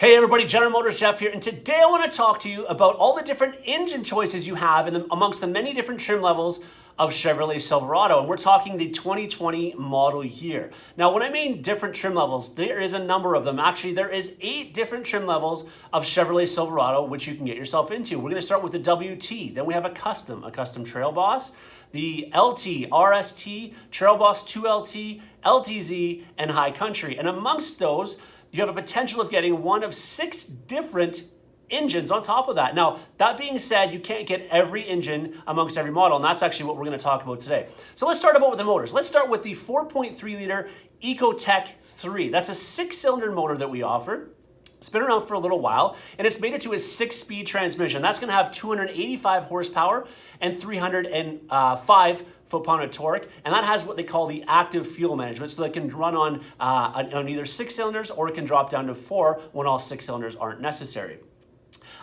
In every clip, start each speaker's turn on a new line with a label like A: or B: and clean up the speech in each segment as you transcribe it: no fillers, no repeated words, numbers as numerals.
A: Hey everybody, General Motors Jeff here, and today I want to talk to you about all the different engine choices you have amongst the many different trim levels of Chevrolet Silverado, and we're talking the 2020 model year. Now, when I mean different trim levels, there is a number of them. Actually, there is 8 different trim levels of Chevrolet Silverado, which you can get yourself into. We're going to start with the WT, then we have a custom Trail Boss, the LT, RST, Trail Boss 2LT, LTZ, and High Country. And amongst those, you have a potential of getting one of 6 different engines on top of that. Now, that being said, you can't get every engine amongst every model, and that's actually what we're going to talk about today. So let's start with the motors. Let's start with the 4.3 liter EcoTech 3. That's a 6-cylinder motor that we offer. It's been around for a little while, and it's made it to a 6-speed transmission. That's going to have 285 horsepower and 305 foot-pound of torque, and that has what they call the active fuel management, so that can run on either 6 cylinders, or it can drop down to 4 when all 6 cylinders aren't necessary.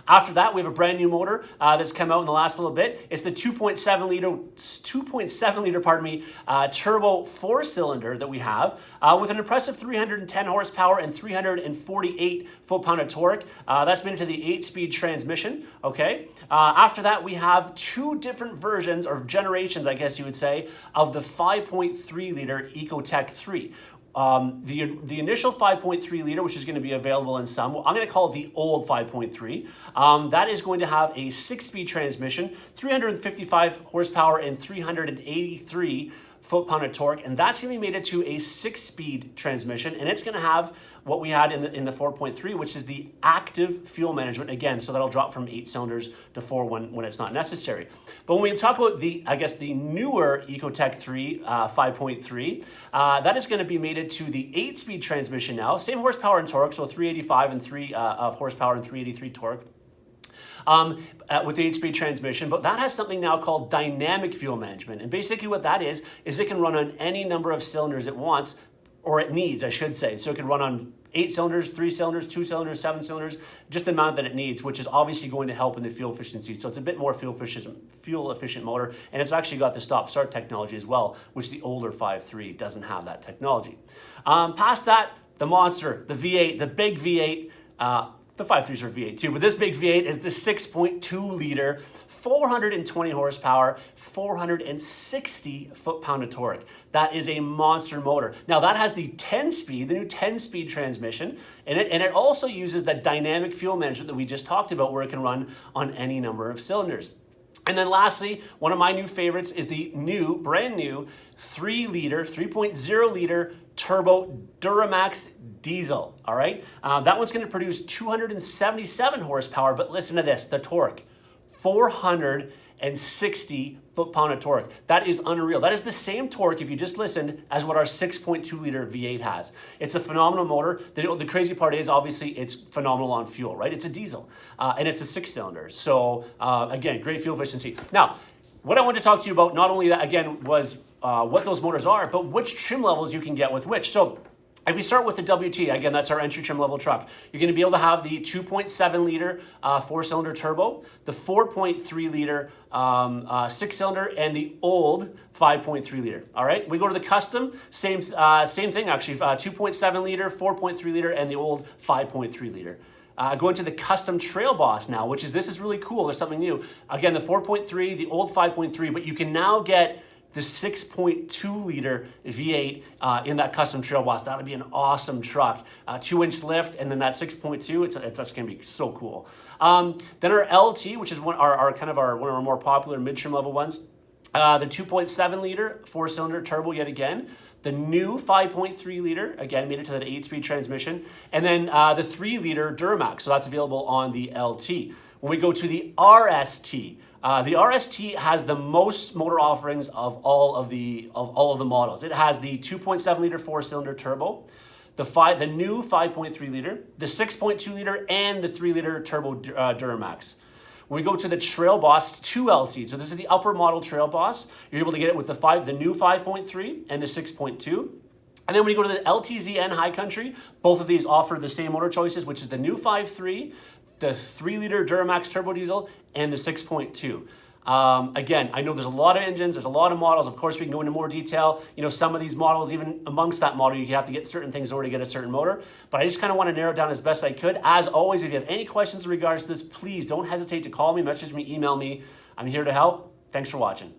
A: After that, we have a brand new motor that's come out in the last little bit. It's the 2.7 liter turbo 4-cylinder that we have with an impressive 310 horsepower and 348 foot-pound of torque. That's made into the 8-speed transmission. Okay. After that, we have 2 different versions or generations, I guess you would say, of the 5.3 liter EcoTech 3. The initial 5.3 liter, which is going to be available in some, I'm going to call it the old 5.3. That is going to have a 6-speed transmission, 355 horsepower and 383 foot-pound of torque, and that's going to be made into a 6-speed transmission, and it's going to have what we had in the 4.3, which is the active fuel management again, so that'll drop from 8 cylinders to 4 when it's not necessary. But when we talk about the newer EcoTech 3 5.3, that is going to be made into the 8-speed transmission now, same horsepower and torque, so 385 and 3 of horsepower and 383 torque. With the 8-speed transmission, but that has something now called dynamic fuel management. And basically what that is it can run on any number of cylinders it wants, or it needs, I should say. So it can run on 8 cylinders, 3 cylinders, 2 cylinders, 7 cylinders, just the amount that it needs, which is obviously going to help in the fuel efficiency. So it's a bit more fuel efficient motor, and it's actually got the stop-start technology as well, which the older 5.3 doesn't have that technology. Past that, the monster, the V8, the big V8, the 5.3s are V8 too, but this big V8 is the 6.2 liter, 420 horsepower, 460 foot-pound of torque. That is a monster motor. Now that has the 10-speed, the new 10-speed transmission, and it also uses the dynamic fuel management that we just talked about, where it can run on any number of cylinders. And then lastly, one of my new favorites is the brand new 3.0 liter turbo DURAMAX diesel, all right? That one's gonna produce 277 horsepower, but listen to this, the torque, 460 foot-pound of torque. That is unreal. That is the same torque, if you just listen, as what our 6.2 liter V8 has. It's a phenomenal motor. The crazy part is, obviously, it's phenomenal on fuel, right? It's a diesel, and it's a 6-cylinder. So again, great fuel efficiency. Now, what I wanted to talk to you about, not only that, again, was what those motors are, but which trim levels you can get with which. So if we start with the WT, again, that's our entry trim level truck. You're going to be able to have the 2.7 liter 4-cylinder turbo, the 4.3 liter 6-cylinder, and the old 5.3 liter. All right, we go to the custom, same thing actually, 2.7 liter, 4.3 liter, and the old 5.3 liter. Going to the custom Trail Boss now, this is really cool. There's something new. Again, the 4.3, the old 5.3, but you can now get the 6.2 liter V8 in that custom Trail Boss. That would be an awesome truck. 2-inch lift, and then that 6.2, that's going to be so cool. Then our LT, which is one of our more popular mid-trim level ones. The 2.7 liter 4-cylinder turbo yet again. The new 5.3 liter, again, made it to that 8-speed transmission. And then the 3 liter DURAMAX, so that's available on the LT. When we go to the RST, the RST has the most motor offerings of all of the models. It has the 2.7 liter 4-cylinder turbo, the new 5.3 liter, the 6.2 liter, and the 3 liter turbo DURAMAX. When we go to the Trail Boss 2LT, so this is the upper model Trail Boss, you're able to get it with the new 5.3 and the 6.2. And then when you go to the LTZ and High Country, both of these offer the same motor choices, which is the new 5.3, the 3 liter DURAMAX turbo diesel, and the 6.2. Again, I know there's a lot of engines, there's a lot of models. Of course, we can go into more detail. You know, some of these models, even amongst that model, you have to get certain things in order to get a certain motor. But I just kind of want to narrow it down as best I could. As always, if you have any questions in regards to this, please don't hesitate to call me, message me, email me. I'm here to help. Thanks for watching.